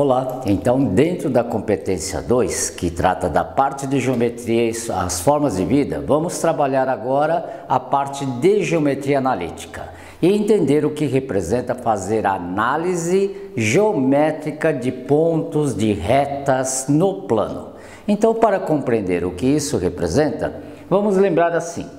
Olá, então dentro da competência 2, que trata da parte de geometria e as formas de vida, vamos trabalhar agora a parte de geometria analítica e entender o que representa fazer análise geométrica de pontos, de retas no plano. Então, para compreender o que isso representa, vamos lembrar assim: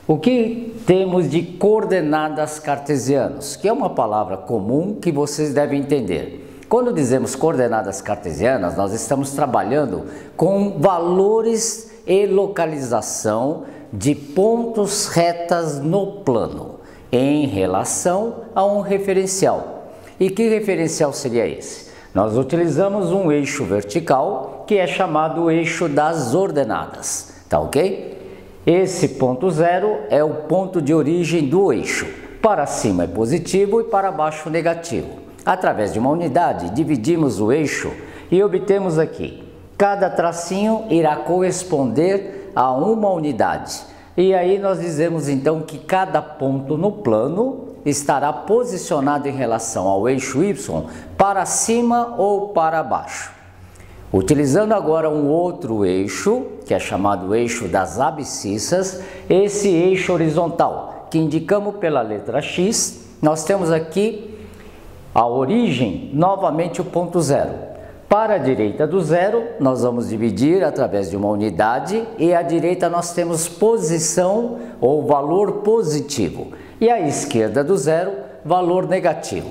o que temos de coordenadas cartesianas, que é uma palavra comum que vocês devem entender. Quando dizemos coordenadas cartesianas, nós estamos trabalhando com valores e localização de pontos retas no plano, em relação a um referencial. E que referencial seria esse? Nós utilizamos um eixo vertical, que é chamado eixo das ordenadas, tá ok? Esse ponto zero é o ponto de origem do eixo. Para cima é positivo e para baixo negativo. Através de uma unidade, dividimos o eixo e obtemos aqui: cada tracinho irá corresponder a uma unidade. E aí nós dizemos então que cada ponto no plano estará posicionado em relação ao eixo Y para cima ou para baixo. Utilizando agora um outro eixo, que é chamado eixo das abscissas, esse eixo horizontal, que indicamos pela letra X, nós temos aqui a origem, novamente o ponto zero. Para a direita do zero, nós vamos dividir através de uma unidade e à direita nós temos posição ou valor positivo. E à esquerda do zero, valor negativo.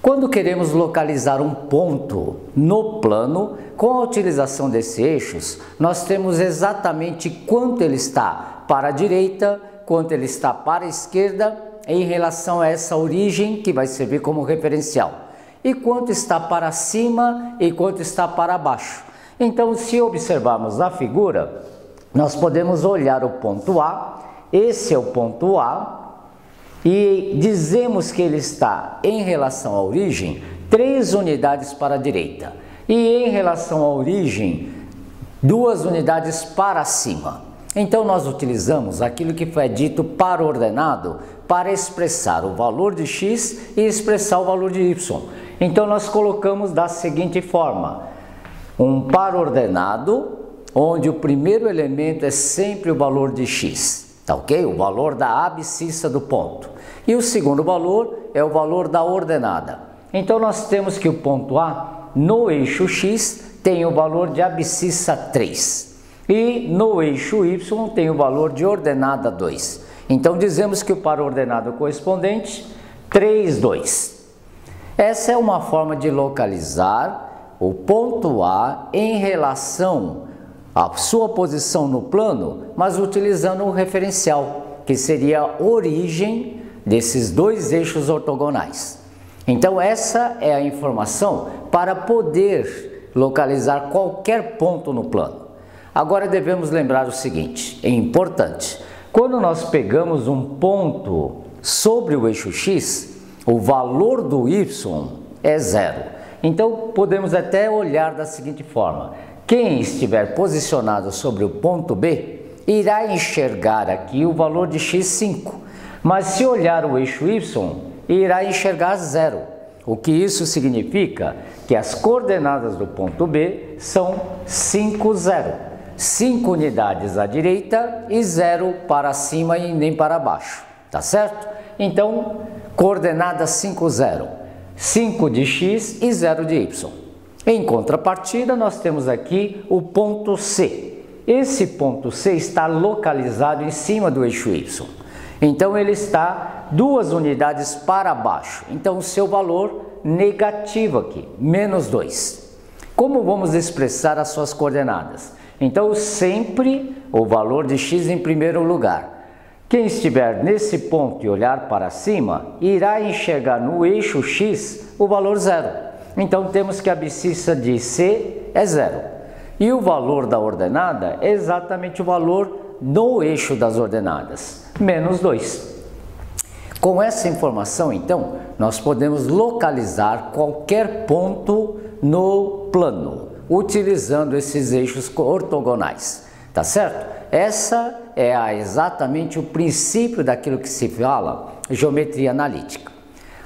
Quando queremos localizar um ponto no plano, com a utilização desses eixos, nós temos exatamente quanto ele está para a direita, quanto ele está para a esquerda, em relação a essa origem que vai servir como referencial, e quanto está para cima e quanto está para baixo. Então, se observarmos a figura, nós podemos olhar o ponto A, esse é o ponto A, e dizemos que ele está em relação à origem 3 unidades para a direita, e em relação à origem 2 unidades para cima. Então nós utilizamos aquilo que foi dito para ordenado para expressar o valor de x e expressar o valor de y. Então nós colocamos da seguinte forma: um par ordenado, onde o primeiro elemento é sempre o valor de x, tá ok? O valor da abscissa do ponto. E o segundo valor é o valor da ordenada. Então nós temos que o ponto A, no eixo x, tem o valor de abscissa 3. E no eixo Y tem o valor de ordenada 2. Então dizemos que o par ordenado correspondente 3, 2. Essa é uma forma de localizar o ponto A em relação à sua posição no plano, mas utilizando um referencial, que seria a origem desses 2 eixos ortogonais. Então essa é a informação para poder localizar qualquer ponto no plano. Agora devemos lembrar o seguinte, é importante: quando nós pegamos um ponto sobre o eixo x, o valor do y é 0. Então podemos até olhar da seguinte forma: quem estiver posicionado sobre o ponto B irá enxergar aqui o valor de x 5, mas se olhar o eixo y, irá enxergar 0. O que isso significa? Que as coordenadas do ponto B são 5, 0. 5 unidades à direita e 0 para cima e nem para baixo, tá certo? Então, coordenada 5, 0, 5 de x e 0 de y. Em contrapartida, nós temos aqui o ponto C. Esse ponto C está localizado em cima do eixo y. Então, ele está 2 unidades para baixo. Então, o seu valor negativo aqui, menos 2. Como vamos expressar as suas coordenadas? Então, sempre o valor de x em primeiro lugar. Quem estiver nesse ponto e olhar para cima, irá enxergar no eixo x o valor 0. Então, temos que a abscissa de C é 0. E o valor da ordenada é exatamente o valor no eixo das ordenadas, menos 2. Com essa informação, então, nós podemos localizar qualquer ponto no plano, utilizando esses eixos ortogonais, tá certo? Essa é exatamente o princípio daquilo que se fala geometria analítica.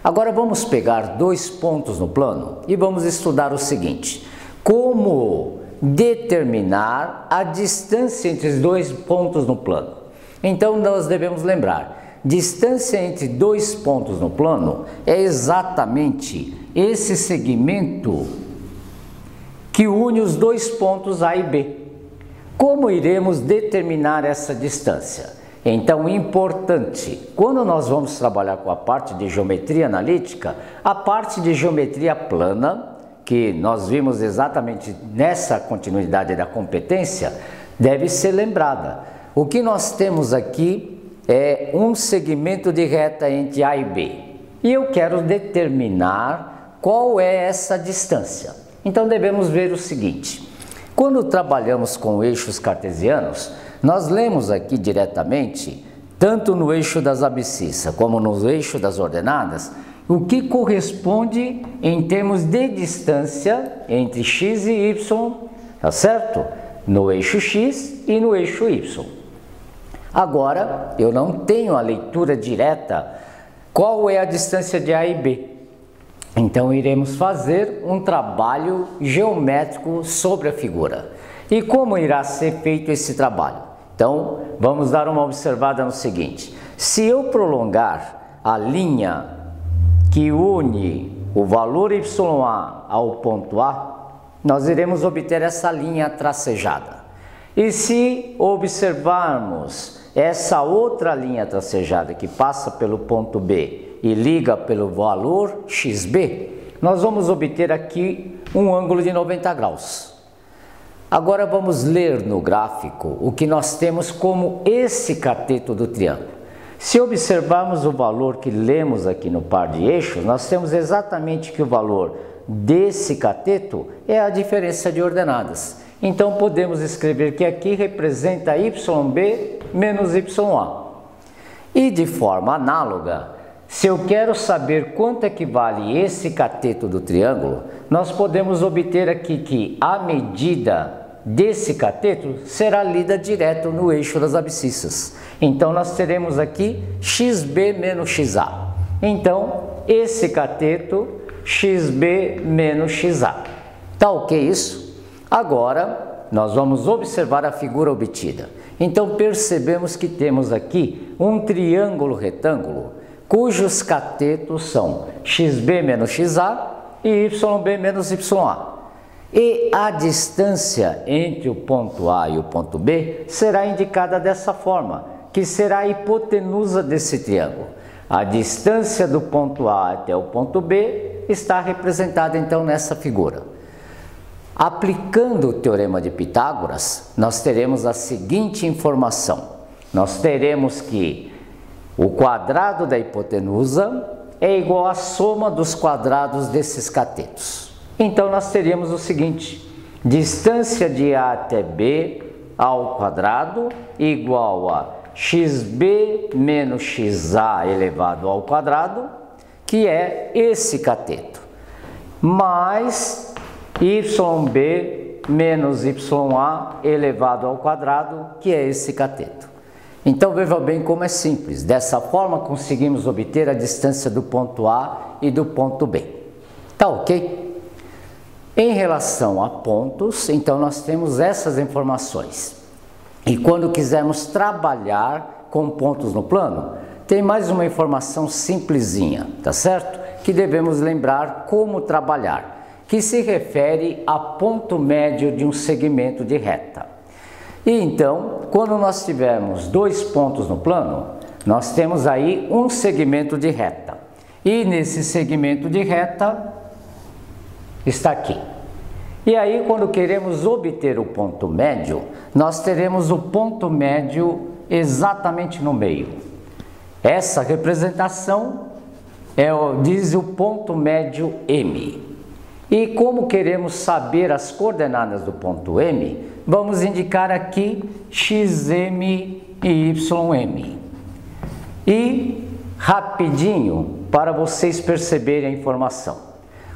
Agora vamos pegar dois pontos no plano e vamos estudar o seguinte: como determinar a distância entre os dois pontos no plano. Então nós devemos lembrar, distância entre dois pontos no plano é exatamente esse segmento que une os dois pontos A e B. Como iremos determinar essa distância? Então, importante, quando nós vamos trabalhar com a parte de geometria analítica, a parte de geometria plana, que nós vimos exatamente nessa continuidade da competência, deve ser lembrada. O que nós temos aqui é um segmento de reta entre A e B. E eu quero determinar qual é essa distância. Então, devemos ver o seguinte: quando trabalhamos com eixos cartesianos, nós lemos aqui diretamente, tanto no eixo das abscissas como no eixo das ordenadas, o que corresponde em termos de distância entre x e y, tá certo? No eixo x e no eixo y. Agora, eu não tenho a leitura direta qual é a distância de A e B. Então, iremos fazer um trabalho geométrico sobre a figura. E como irá ser feito esse trabalho? Então, vamos dar uma observada no seguinte: se eu prolongar a linha que une o valor YA ao ponto A, nós iremos obter essa linha tracejada. E se observarmos essa outra linha tracejada que passa pelo ponto B e liga pelo valor XB, nós vamos obter aqui um ângulo de 90 graus. Agora vamos ler no gráfico o que nós temos como esse cateto do triângulo. Se observarmos o valor que lemos aqui no par de eixos, nós temos exatamente que o valor desse cateto é a diferença de ordenadas. Então podemos escrever que aqui representa YB menos YA. E de forma análoga, se eu quero saber quanto equivale esse cateto do triângulo, nós podemos obter aqui que a medida desse cateto será lida direto no eixo das abscissas. Então nós teremos aqui XB menos XA. Então, esse cateto XB menos XA. Tá ok isso? Agora, nós vamos observar a figura obtida. Então percebemos que temos aqui um triângulo retângulo, cujos catetos são XB menos XA e YB menos YA. E a distância entre o ponto A e o ponto B será indicada dessa forma, que será a hipotenusa desse triângulo. A distância do ponto A até o ponto B está representada então nessa figura. Aplicando o teorema de Pitágoras, nós teremos a seguinte informação. Nós teremos que o quadrado da hipotenusa é igual à soma dos quadrados desses catetos. Então nós teríamos o seguinte: distância de A até B ao quadrado igual a XB menos XA elevado ao quadrado, que é esse cateto, mais YB menos YA elevado ao quadrado, que é esse cateto. Então veja bem como é simples. Dessa forma conseguimos obter a distância do ponto A e do ponto B. Tá ok? Em relação a pontos, então nós temos essas informações. E quando quisermos trabalhar com pontos no plano, tem mais uma informação simplesinha, tá certo? Que devemos lembrar como trabalhar, que se refere a ponto médio de um segmento de reta. E então, quando nós tivermos dois pontos no plano, nós temos aí um segmento de reta. E nesse segmento de reta está aqui. E aí, quando queremos obter o ponto médio, nós teremos o ponto médio exatamente no meio. Essa representação diz o ponto médio M. E como queremos saber as coordenadas do ponto M, vamos indicar aqui XM e YM. E, rapidinho, para vocês perceberem a informação.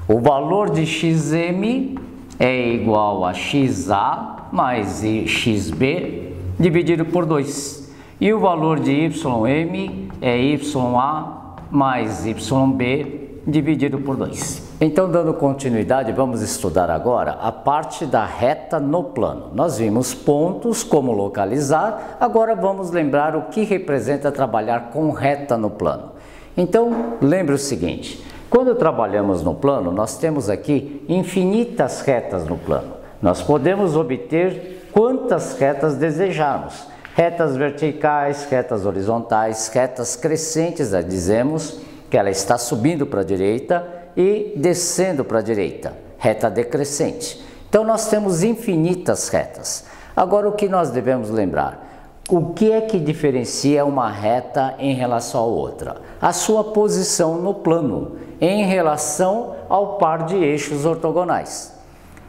O valor de XM é igual a XA mais XB dividido por 2. E o valor de YM é YA mais YB dividido por 2. Então, dando continuidade, vamos estudar agora a parte da reta no plano. Nós vimos pontos, como localizar, agora vamos lembrar o que representa trabalhar com reta no plano. Então, lembre o seguinte, quando trabalhamos no plano, nós temos aqui infinitas retas no plano. Nós podemos obter quantas retas desejarmos. Retas verticais, retas horizontais, retas crescentes, dizemos que ela está subindo para a direita e descendo para a direita, reta decrescente. Então nós temos infinitas retas. Agora o que nós devemos lembrar? O que é que diferencia uma reta em relação a outra? A sua posição no plano, em relação ao par de eixos ortogonais.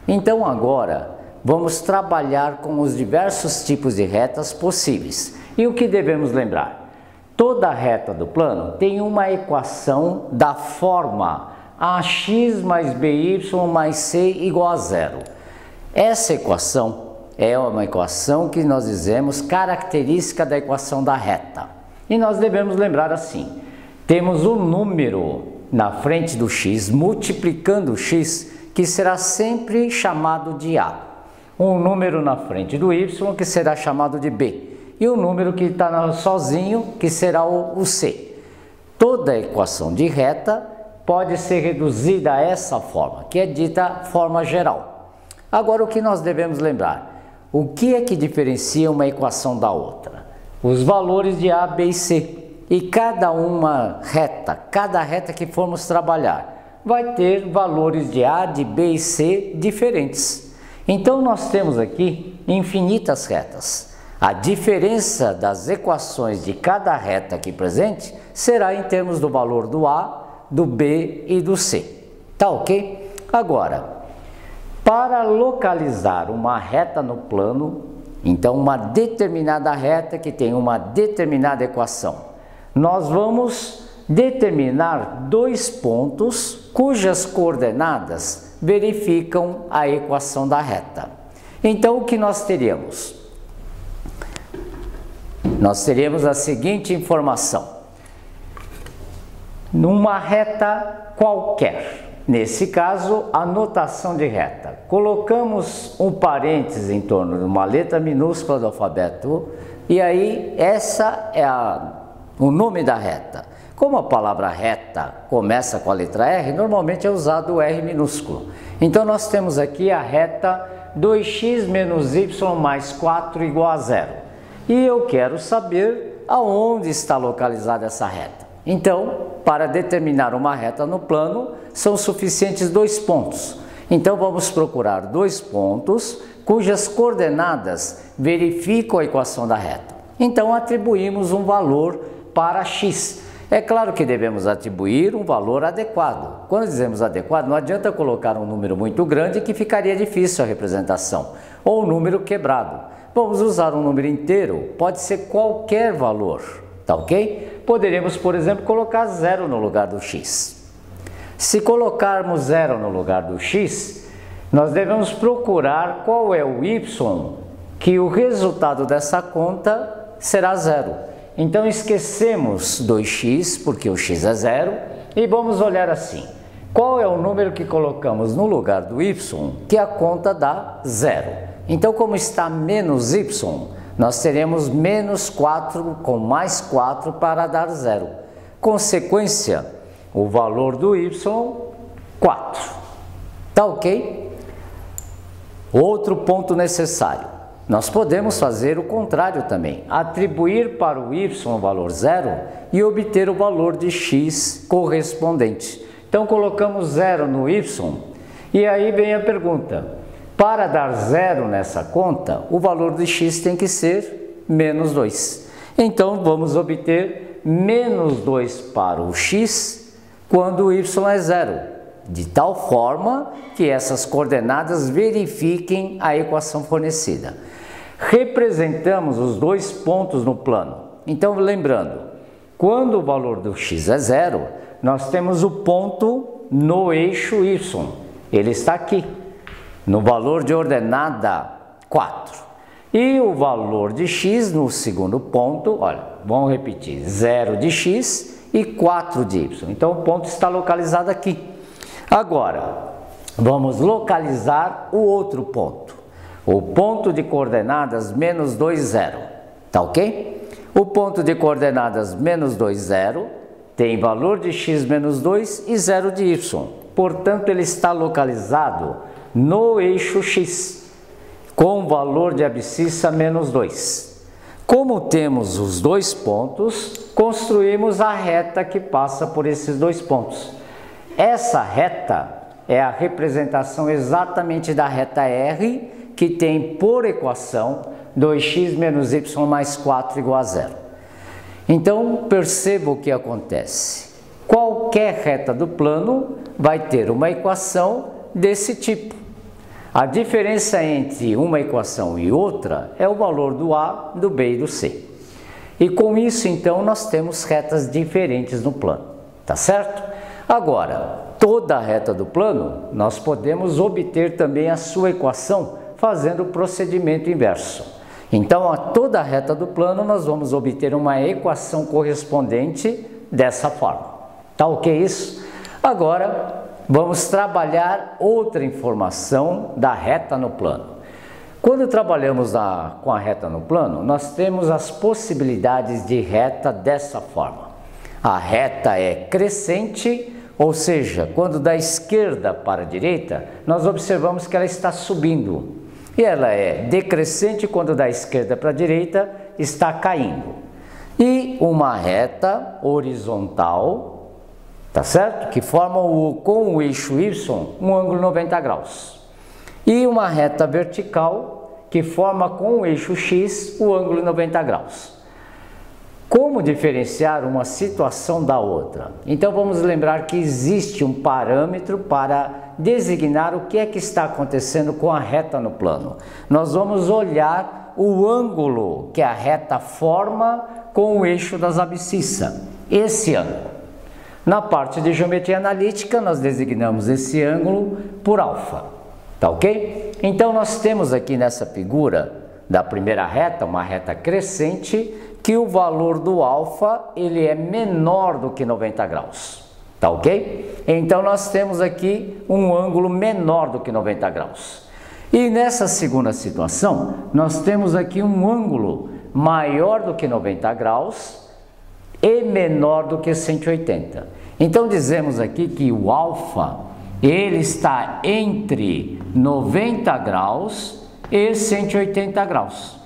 Então agora vamos trabalhar com os diversos tipos de retas possíveis. E o que devemos lembrar? Toda reta do plano tem uma equação da forma ax mais by mais c igual a zero. Essa equação é uma equação que nós dizemos característica da equação da reta. E nós devemos lembrar assim, temos um número na frente do x, multiplicando o x, que será sempre chamado de a. Um número na frente do y, que será chamado de b. E o número que está sozinho, que será o c. Toda equação de reta pode ser reduzida a essa forma, que é dita forma geral. Agora, o que nós devemos lembrar? O que é que diferencia uma equação da outra? Os valores de a, b e c. E cada reta que formos trabalhar, vai ter valores de a, de b e c diferentes. Então, nós temos aqui infinitas retas. A diferença das equações de cada reta aqui presente será em termos do valor do A, do B e do C. Tá ok? Agora, para localizar uma reta no plano, então uma determinada reta que tem uma determinada equação, nós vamos determinar dois pontos cujas coordenadas verificam a equação da reta. Então, o que nós teríamos? Nós teríamos a seguinte informação. Numa reta qualquer, nesse caso, a notação de reta. Colocamos um parênteses em torno de uma letra minúscula do alfabeto e aí essa é o nome da reta. Como a palavra reta começa com a letra R, normalmente é usado o R minúsculo. Então nós temos aqui a reta 2x menos y mais 4 igual a 0. E eu quero saber aonde está localizada essa reta. Então, para determinar uma reta no plano, são suficientes dois pontos. Então, vamos procurar dois pontos cujas coordenadas verificam a equação da reta. Então, atribuímos um valor para x. É claro que devemos atribuir um valor adequado. Quando dizemos adequado, não adianta colocar um número muito grande que ficaria difícil a representação, ou um número quebrado. Vamos usar um número inteiro, pode ser qualquer valor, tá ok? Poderíamos, por exemplo, colocar 0 no lugar do x. Se colocarmos 0 no lugar do x, nós devemos procurar qual é o y, que o resultado dessa conta será 0. Então esquecemos 2x, porque o x é 0, e vamos olhar assim. Qual é o número que colocamos no lugar do y, que a conta dá 0? Então, como está menos y, nós teremos menos 4 com mais 4 para dar 0. Consequência, o valor do y, 4. Tá ok? Outro ponto necessário. Nós podemos fazer o contrário também. Atribuir para o y o valor 0 e obter o valor de x correspondente. Então, colocamos 0 no y e aí vem a pergunta. Para dar 0 nessa conta, o valor de x tem que ser menos 2. Então, vamos obter menos 2 para o x quando o y é 0, de tal forma que essas coordenadas verifiquem a equação fornecida. Representamos os dois pontos no plano. Então, lembrando, quando o valor do x é 0, nós temos o ponto no eixo y. Ele está aqui, no valor de ordenada 4. E o valor de x no segundo ponto, olha, vamos repetir, 0 de x e 4 de y. Então o ponto está localizado aqui. Agora, vamos localizar o outro ponto. O ponto de coordenadas menos 2, 0. Tá ok? O ponto de coordenadas menos 2, 0 tem valor de x menos 2 e 0 de y. Portanto, ele está localizado no eixo x, com valor de abscissa menos 2. Como temos os dois pontos, construímos a reta que passa por esses dois pontos. Essa reta é a representação exatamente da reta R, que tem por equação 2x menos y mais 4 igual a 0. Então, perceba o que acontece. Qualquer reta do plano vai ter uma equação desse tipo. A diferença entre uma equação e outra é o valor do A, do B e do C. E com isso, então, nós temos retas diferentes no plano, tá certo? Agora, toda a reta do plano, nós podemos obter também a sua equação fazendo o procedimento inverso. Então, a toda a reta do plano, nós vamos obter uma equação correspondente dessa forma. Tá ok isso? Agora, vamos trabalhar outra informação da reta no plano. Quando trabalhamos com a reta no plano, nós temos as possibilidades de reta dessa forma. A reta é crescente, ou seja, quando da esquerda para a direita, nós observamos que ela está subindo. E ela é decrescente quando da esquerda para a direita está caindo. E uma reta horizontal, tá certo? Que forma com o eixo y um ângulo 90 graus. E uma reta vertical que forma com o eixo x o ângulo 90 graus. Como diferenciar uma situação da outra? Então vamos lembrar que existe um parâmetro para designar o que é que está acontecendo com a reta no plano. Nós vamos olhar o ângulo que a reta forma com o eixo das abscissas, esse ângulo. Na parte de geometria analítica, nós designamos esse ângulo por alfa, tá ok? Então nós temos aqui nessa figura da primeira reta, uma reta crescente, que o valor do alfa ele é menor do que 90 graus, tá ok? Então nós temos aqui um ângulo menor do que 90 graus. E nessa segunda situação, nós temos aqui um ângulo maior do que 90 graus e menor do que 180. Então dizemos aqui que o alfa ele está entre 90 graus e 180 graus.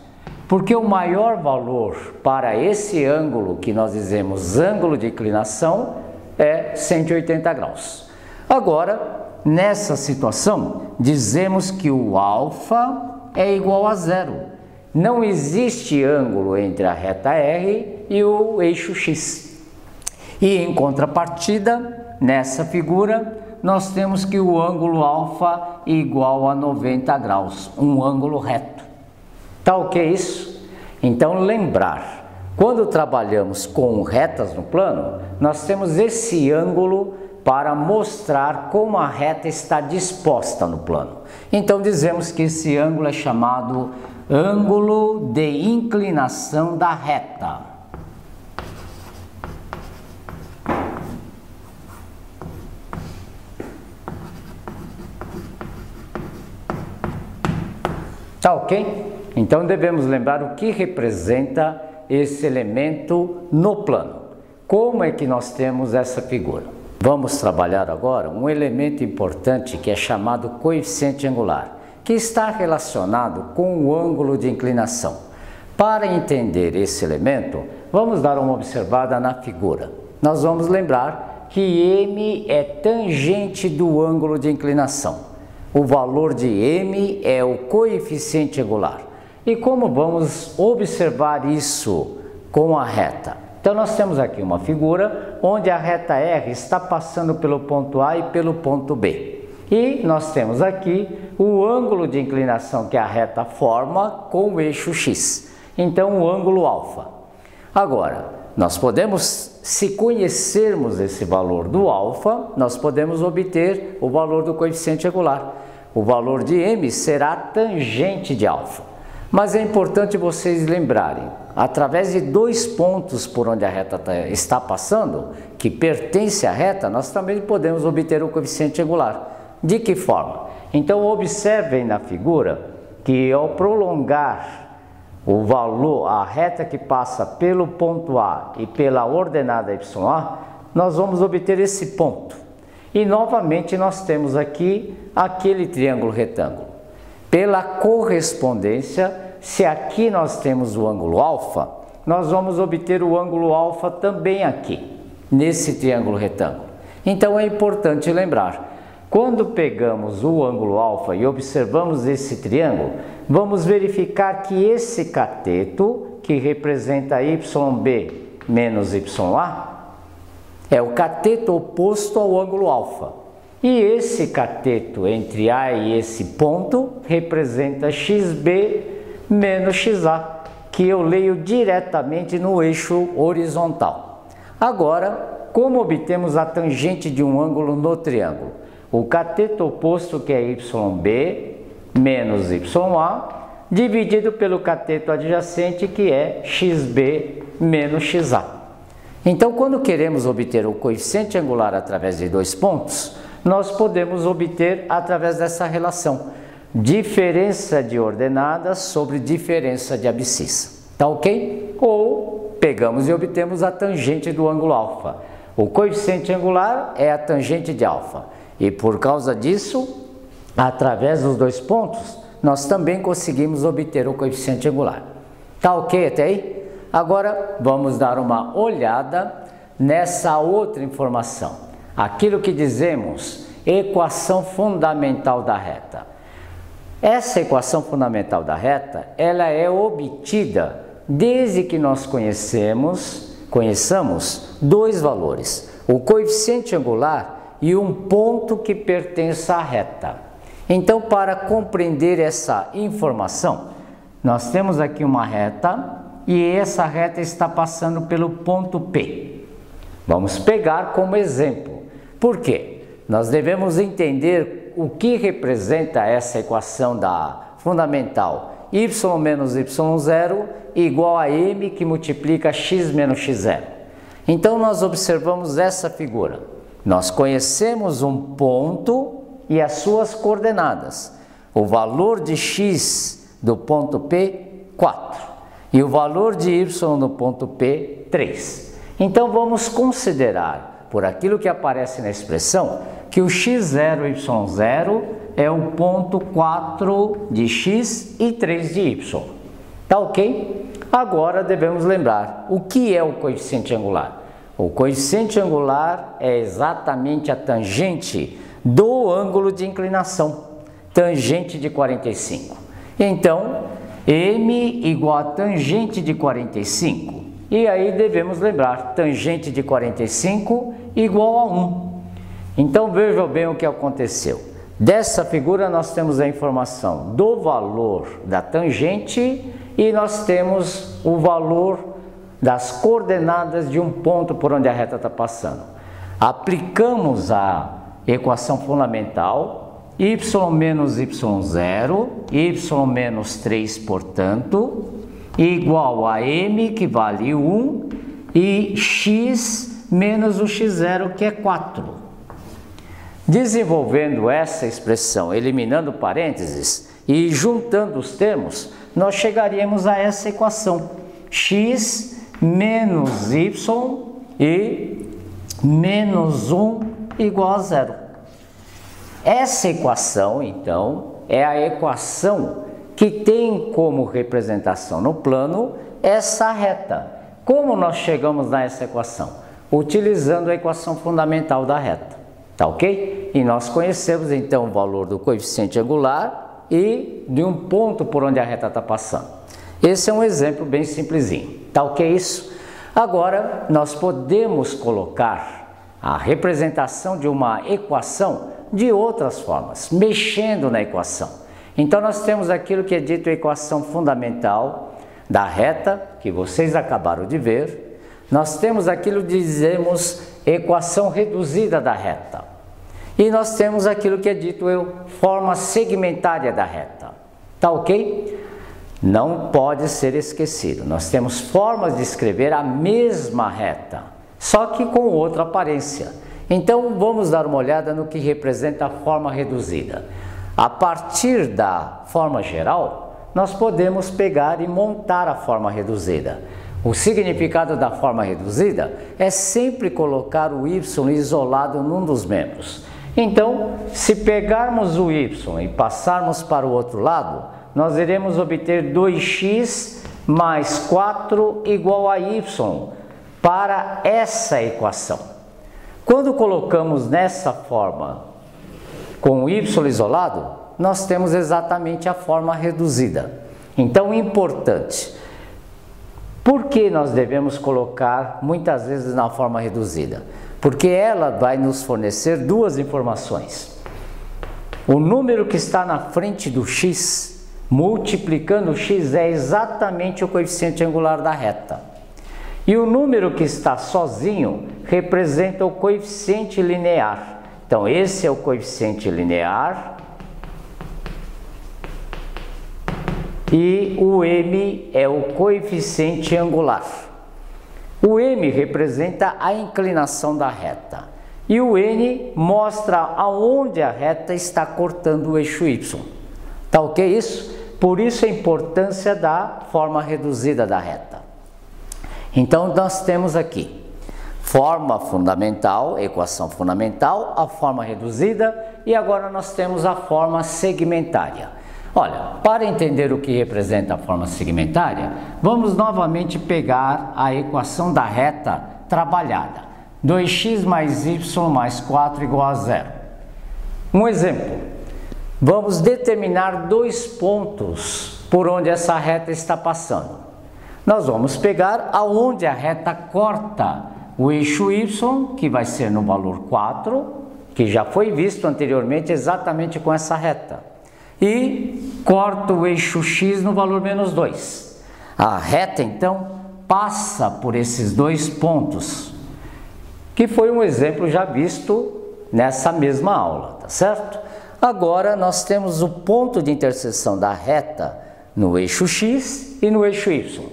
Porque o maior valor para esse ângulo, que nós dizemos ângulo de inclinação, é 180 graus. Agora, nessa situação, dizemos que o alfa é igual a 0. Não existe ângulo entre a reta R e o eixo x. E em contrapartida, nessa figura, nós temos que o ângulo alfa é igual a 90 graus, um ângulo reto. Tá ok isso? Então lembrar, quando trabalhamos com retas no plano, nós temos esse ângulo para mostrar como a reta está disposta no plano. Então dizemos que esse ângulo é chamado ângulo de inclinação da reta. Tá ok? Então devemos lembrar o que representa esse elemento no plano. Como é que nós temos essa figura? Vamos trabalhar agora um elemento importante que é chamado coeficiente angular, que está relacionado com o ângulo de inclinação. Para entender esse elemento, vamos dar uma observada na figura. Nós vamos lembrar que m é tangente do ângulo de inclinação. O valor de m é o coeficiente angular. E como vamos observar isso com a reta? Então nós temos aqui uma figura onde a reta R está passando pelo ponto A e pelo ponto B. E nós temos aqui o ângulo de inclinação que a reta forma com o eixo x. Então o ângulo alfa. Agora, nós podemos, se conhecermos esse valor do alfa, nós podemos obter o valor do coeficiente angular. O valor de m será tangente de alfa. Mas é importante vocês lembrarem, através de dois pontos por onde a reta está passando, que pertence à reta, nós também podemos obter o coeficiente angular. De que forma? Então observem na figura que ao prolongar o valor, a reta que passa pelo ponto A e pela ordenada YA, nós vamos obter esse ponto. E novamente nós temos aqui aquele triângulo retângulo. Pela correspondência, se aqui nós temos o ângulo alfa, nós vamos obter o ângulo alfa também aqui, nesse triângulo retângulo. Então é importante lembrar, quando pegamos o ângulo alfa e observamos esse triângulo, vamos verificar que esse cateto, que representa YB menos YA, é o cateto oposto ao ângulo alfa. E esse cateto entre A e esse ponto representa XB menos XA, que eu leio diretamente no eixo horizontal. Agora, como obtemos a tangente de um ângulo no triângulo? O cateto oposto, que é YB menos YA, dividido pelo cateto adjacente, que é XB menos XA. Então, quando queremos obter o coeficiente angular através de dois pontos, nós podemos obter através dessa relação, diferença de ordenadas sobre diferença de abscissa. Tá ok? Ou pegamos e obtemos a tangente do ângulo alfa. O coeficiente angular é a tangente de alfa. E por causa disso, através dos dois pontos, nós também conseguimos obter o coeficiente angular. Tá ok até aí? Agora vamos dar uma olhada nessa outra informação. Aquilo que dizemos, equação fundamental da reta. Essa equação fundamental da reta, ela é obtida desde que nós conheçamos dois valores, o coeficiente angular e um ponto que pertence à reta. Então, para compreender essa informação, nós temos aqui uma reta e essa reta está passando pelo ponto P. Vamos pegar como exemplo. Por quê? Nós devemos entender o que representa essa equação da fundamental y menos y0 igual a m que multiplica x menos x0. Então, nós observamos essa figura. Nós conhecemos um ponto e as suas coordenadas. O valor de x do ponto P, 4. E o valor de y no ponto P, 3. Então, vamos considerar, por aquilo que aparece na expressão, que o x0, y0 é o ponto 4 de x e 3 de y. Tá ok? Agora devemos lembrar, o que é o coeficiente angular? O coeficiente angular é exatamente a tangente do ângulo de inclinação, tangente de 45. Então, m igual a tangente de 45. E aí devemos lembrar, tangente de 45 igual a 1. Então vejam bem o que aconteceu. Dessa figura nós temos a informação do valor da tangente e nós temos o valor das coordenadas de um ponto por onde a reta está passando. Aplicamos a equação fundamental, y menos y0, y menos 3, portanto, igual a m, que vale 1, e x menos o x0, que é 4. Desenvolvendo essa expressão, eliminando parênteses e juntando os termos, nós chegaríamos a essa equação, x menos y e menos 1 igual a 0. Essa equação, então, é a equação que tem como representação no plano essa reta. Como nós chegamos nessa equação? Utilizando a equação fundamental da reta, tá ok? E nós conhecemos então o valor do coeficiente angular e de um ponto por onde a reta está passando. Esse é um exemplo bem simplesinho, tá ok isso? Agora, nós podemos colocar a representação de uma equação de outras formas, mexendo na equação. Então, nós temos aquilo que é dito equação fundamental da reta, que vocês acabaram de ver. Nós temos aquilo que dizemos equação reduzida da reta. E nós temos aquilo que é dito forma segmentária da reta. Tá ok? não pode ser esquecido. Nós temos formas de escrever a mesma reta, só que com outra aparência. Então vamos dar uma olhada no que representa a forma reduzida. A partir da forma geral, nós podemos pegar e montar a forma reduzida. O significado da forma reduzida é sempre colocar o y isolado num dos membros. Então, se pegarmos o y e passarmos para o outro lado, nós iremos obter 2x mais 4 igual a y para essa equação. Quando colocamos nessa forma com o y isolado, nós temos exatamente a forma reduzida. Então, importante. Por que nós devemos colocar muitas vezes na forma reduzida? Porque ela vai nos fornecer duas informações. O número que está na frente do x, multiplicando o x, é exatamente o coeficiente angular da reta. E o número que está sozinho representa o coeficiente linear. Então, esse é o coeficiente linear e o m é o coeficiente angular. O m representa a inclinação da reta e o n mostra aonde a reta está cortando o eixo y. Tá ok isso? Por isso a importância da forma reduzida da reta. Então nós temos aqui forma fundamental, equação fundamental, a forma reduzida e agora nós temos a forma segmentária. Olha, para entender o que representa a forma segmentária, vamos novamente pegar a equação da reta trabalhada. 2x mais y mais 4 igual a 0. Um exemplo, vamos determinar dois pontos por onde essa reta está passando. Nós vamos pegar aonde a reta corta o eixo y, que vai ser no valor 4, que já foi visto anteriormente exatamente com essa reta, e corta o eixo x no valor menos 2. A reta, então, passa por esses dois pontos, que foi um exemplo já visto nessa mesma aula, tá certo? Agora, nós temos o ponto de interseção da reta no eixo x e no eixo y.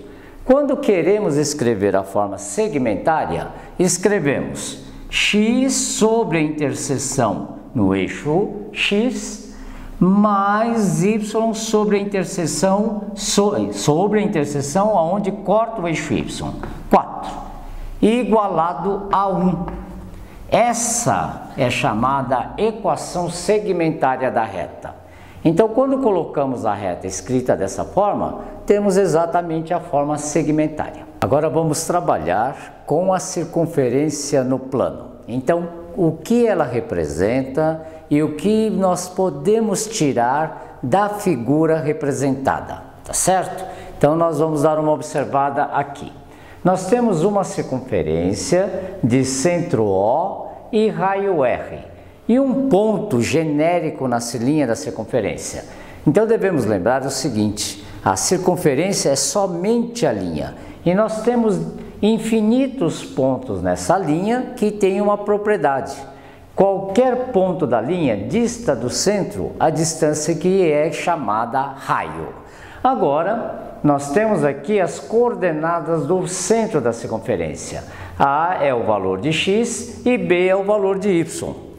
Quando queremos escrever a forma segmentária, escrevemos x sobre a interseção no eixo x mais y sobre a interseção onde corta o eixo y, 4, igualado a 1. Essa é chamada equação segmentária da reta. Então, quando colocamos a reta escrita dessa forma, temos exatamente a forma segmentária. Agora vamos trabalhar com a circunferência no plano. Então, o que ela representa e o que nós podemos tirar da figura representada, tá certo? Então, nós vamos dar uma observada aqui. Nós temos uma circunferência de centro O e raio R. E um ponto genérico na linha da circunferência. Então devemos lembrar o seguinte, a circunferência é somente a linha e nós temos infinitos pontos nessa linha que tem uma propriedade. Qualquer ponto da linha dista do centro a distância que é chamada raio. Agora, nós temos aqui as coordenadas do centro da circunferência. A é o valor de x e B é o valor de y.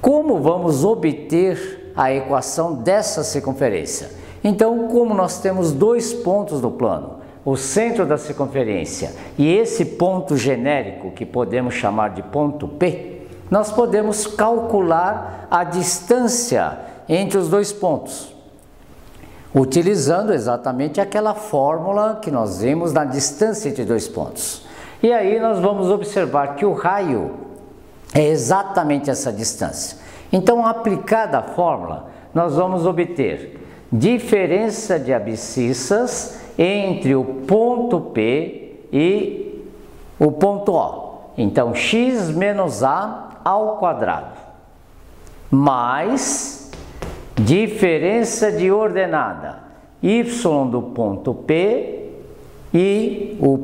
Como vamos obter a equação dessa circunferência? Então, como nós temos dois pontos no plano, o centro da circunferência e esse ponto genérico que podemos chamar de ponto P, nós podemos calcular a distância entre os dois pontos, utilizando exatamente aquela fórmula que nós vimos na distância entre dois pontos. E aí nós vamos observar que o raio é exatamente essa distância. Então, aplicada a fórmula, nós vamos obter diferença de abscissas entre o ponto P e o ponto O. Então, x menos a ao quadrado, mais diferença de ordenada y do ponto P e o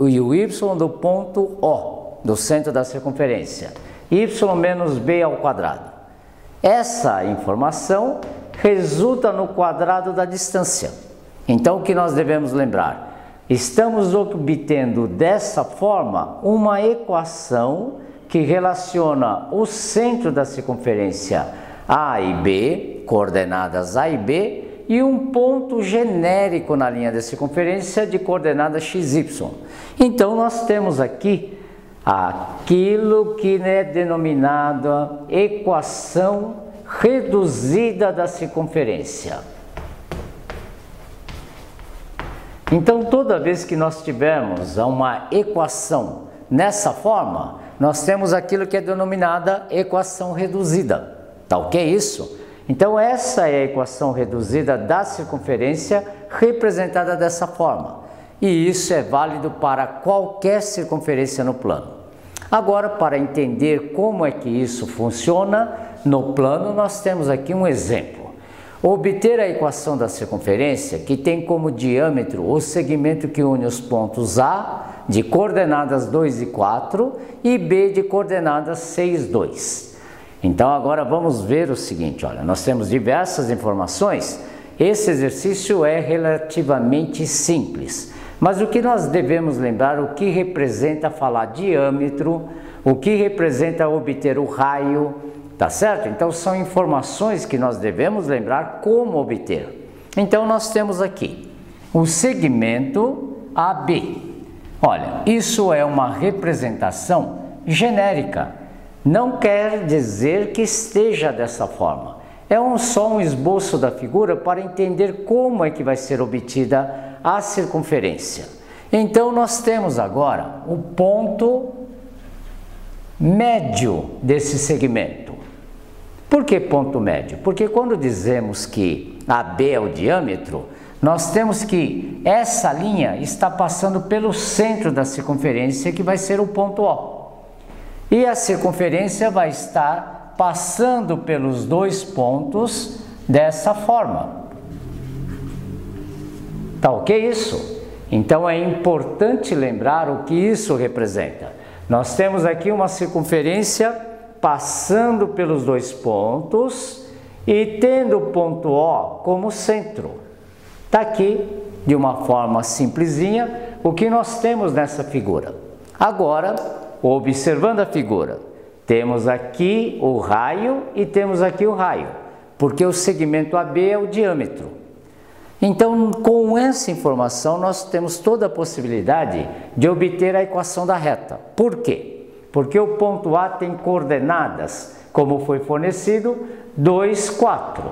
y do ponto O, do centro da circunferência, y menos b ao quadrado. Essa informação resulta no quadrado da distância. Então, o que nós devemos lembrar? Estamos obtendo dessa forma uma equação que relaciona o centro da circunferência A e B, coordenadas A e B, e um ponto genérico na linha da circunferência de coordenadas XY. Então, nós temos aqui aquilo que é denominado equação reduzida da circunferência. Então, toda vez que nós tivermos uma equação nessa forma, nós temos aquilo que é denominada equação reduzida. Tá ok isso? Então, essa é a equação reduzida da circunferência representada dessa forma. E isso é válido para qualquer circunferência no plano. Agora, para entender como é que isso funciona no plano, nós temos aqui um exemplo. Obter a equação da circunferência, que tem como diâmetro o segmento que une os pontos A, de coordenadas 2 e 4, e B, de coordenadas 6 e 2. Então, agora vamos ver o seguinte, olha, nós temos diversas informações. Esse exercício é relativamente simples, mas o que nós devemos lembrar, o que representa falar diâmetro, o que representa obter o raio, tá certo? Então, são informações que nós devemos lembrar como obter. Então, nós temos aqui o segmento AB. Olha, isso é uma representação genérica. Não quer dizer que esteja dessa forma. É só um esboço da figura para entender como é que vai ser obtida a circunferência. Então, nós temos agora o ponto médio desse segmento. Por que ponto médio? Porque quando dizemos que AB é o diâmetro, nós temos que essa linha está passando pelo centro da circunferência, que vai ser o ponto O. E a circunferência vai estar passando pelos dois pontos dessa forma. Tá ok isso? Então, é importante lembrar o que isso representa. Nós temos aqui uma circunferência passando pelos dois pontos e tendo o ponto O como centro. Está aqui, de uma forma simplesinha, o que nós temos nessa figura. Agora, observando a figura, temos aqui o raio e temos aqui o raio, porque o segmento AB é o diâmetro. Então, com essa informação, nós temos toda a possibilidade de obter a equação da reta. Por quê? Porque o ponto A tem coordenadas, como foi fornecido, 2, 4.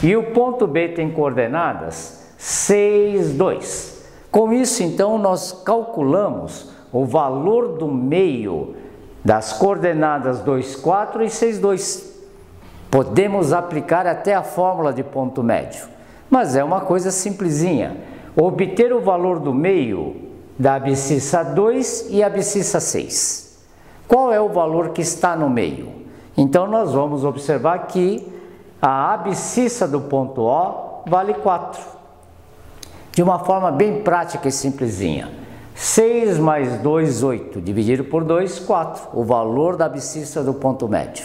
E o ponto B tem coordenadas 6, 2. Com isso, então, nós calculamos o valor do meio das coordenadas 2, 4 e 6, 2. Podemos aplicar até a fórmula de ponto médio, mas é uma coisa simplesinha. Obter o valor do meio da abscissa 2 e abscissa 6. Qual é o valor que está no meio? Então, nós vamos observar que a abscissa do ponto O vale 4. De uma forma bem prática e simplesinha. 6 mais 2, 8, dividido por 2, 4. O valor da abscissa do ponto médio.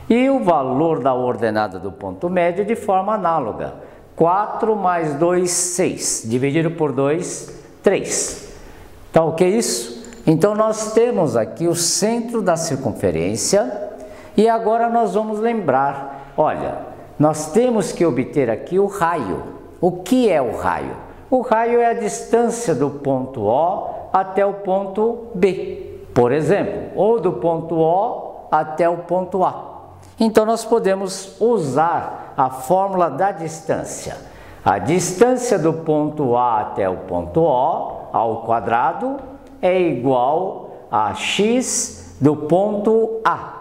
E o valor da ordenada do ponto médio de forma análoga. 4 mais 2, 6, dividido por 2, 3. Tá ok isso? Então, nós temos aqui o centro da circunferência e agora nós vamos lembrar, olha, nós temos que obter aqui o raio. O que é o raio? O raio é a distância do ponto O até o ponto B, por exemplo, ou do ponto O até o ponto A. Então, nós podemos usar a fórmula da distância. A distância do ponto A até o ponto O ao quadrado é igual a x do ponto A.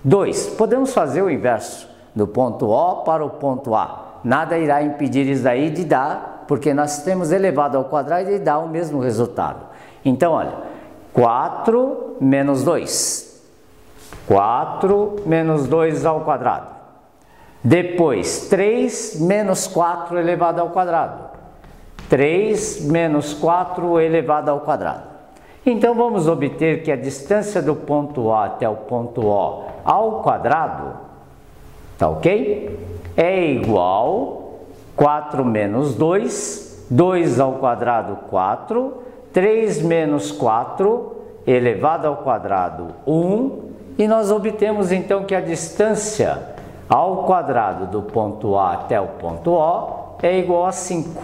2. Podemos fazer o inverso, do ponto O para o ponto A. Nada irá impedir isso daí de dar, porque nós temos elevado ao quadrado e dá o mesmo resultado. Então, olha, 4 menos 2. 4 menos 2 ao quadrado. Depois, 3 menos 4 elevado ao quadrado. 3 menos 4 elevado ao quadrado. Então, vamos obter que a distância do ponto A até o ponto O ao quadrado, tá ok? É igual 4 menos 2 2 ao quadrado, 4, 3 menos 4 elevado ao quadrado, 1, e nós obtemos então que a distância ao quadrado do ponto A até o ponto O é igual a 5.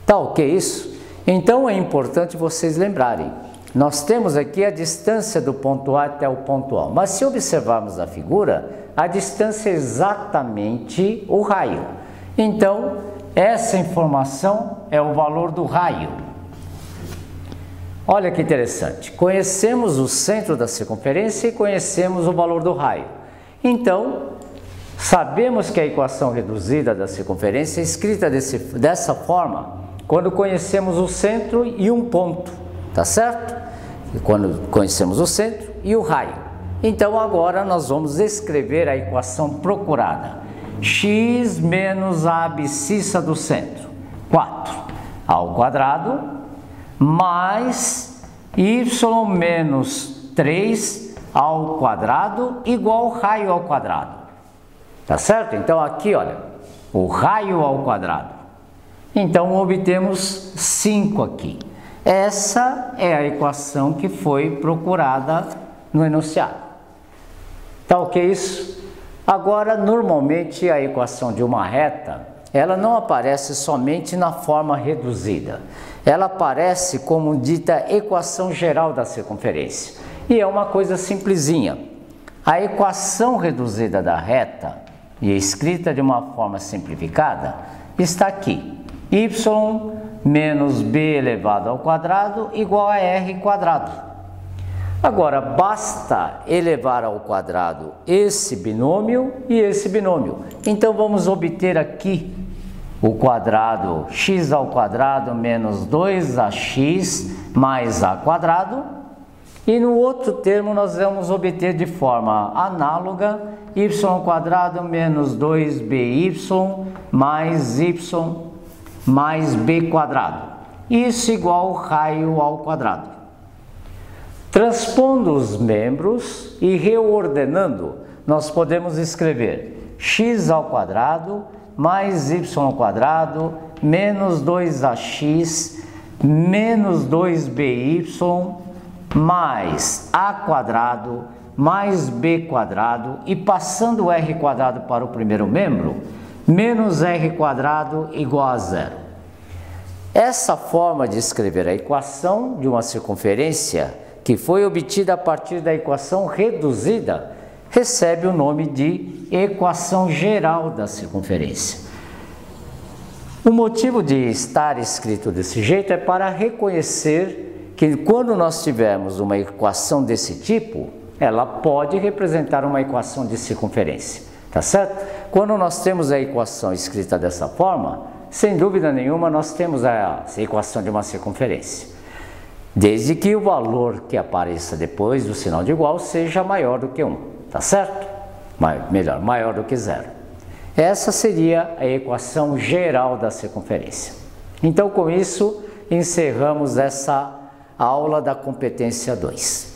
Tá ok isso? Então é importante vocês lembrarem, nós temos aqui a distância do ponto A até o ponto O, mas se observarmos a figura, a distância é exatamente o raio. Então, essa informação é o valor do raio. Olha que interessante, conhecemos o centro da circunferência e conhecemos o valor do raio. Então, sabemos que a equação reduzida da circunferência é escrita dessa forma quando conhecemos o centro e um ponto, tá certo? E quando conhecemos o centro e o raio. Então agora nós vamos escrever a equação procurada. X menos a abscissa do centro, 4 ao quadrado, mais y menos 3 ao quadrado igual raio ao quadrado. Tá certo? Então aqui, olha, o raio ao quadrado. Então obtemos 5 aqui. Essa é a equação que foi procurada no enunciado. Tá ok isso? Agora, normalmente a equação de uma reta, ela não aparece somente na forma reduzida. Ela aparece como dita equação geral da circunferência. E é uma coisa simplesinha. A equação reduzida da reta, e escrita de uma forma simplificada, está aqui. Y menos b elevado ao quadrado igual a r quadrado. Agora, basta elevar ao quadrado esse binômio e esse binômio. Então, vamos obter aqui o quadrado x ao quadrado menos 2ax mais a quadrado. E no outro termo, nós vamos obter de forma análoga y ao quadrado menos 2by mais y mais b quadrado. Isso igual raio ao quadrado. Transpondo os membros e reordenando, nós podemos escrever x ao quadrado mais y ao quadrado menos 2ax menos 2by mais a quadrado mais b quadrado, e passando o r quadrado para o primeiro membro, menos r quadrado igual a 0. Essa forma de escrever a equação de uma circunferência, que foi obtida a partir da equação reduzida, recebe o nome de equação geral da circunferência. O motivo de estar escrito desse jeito é para reconhecer que quando nós tivermos uma equação desse tipo, ela pode representar uma equação de circunferência, tá certo? Quando nós temos a equação escrita dessa forma, sem dúvida nenhuma nós temos a equação de uma circunferência, desde que o valor que apareça depois do sinal de igual seja maior do que 1, tá certo? Melhor, maior do que 0. Essa seria a equação geral da circunferência. Então, com isso, encerramos essa aula da competência 2.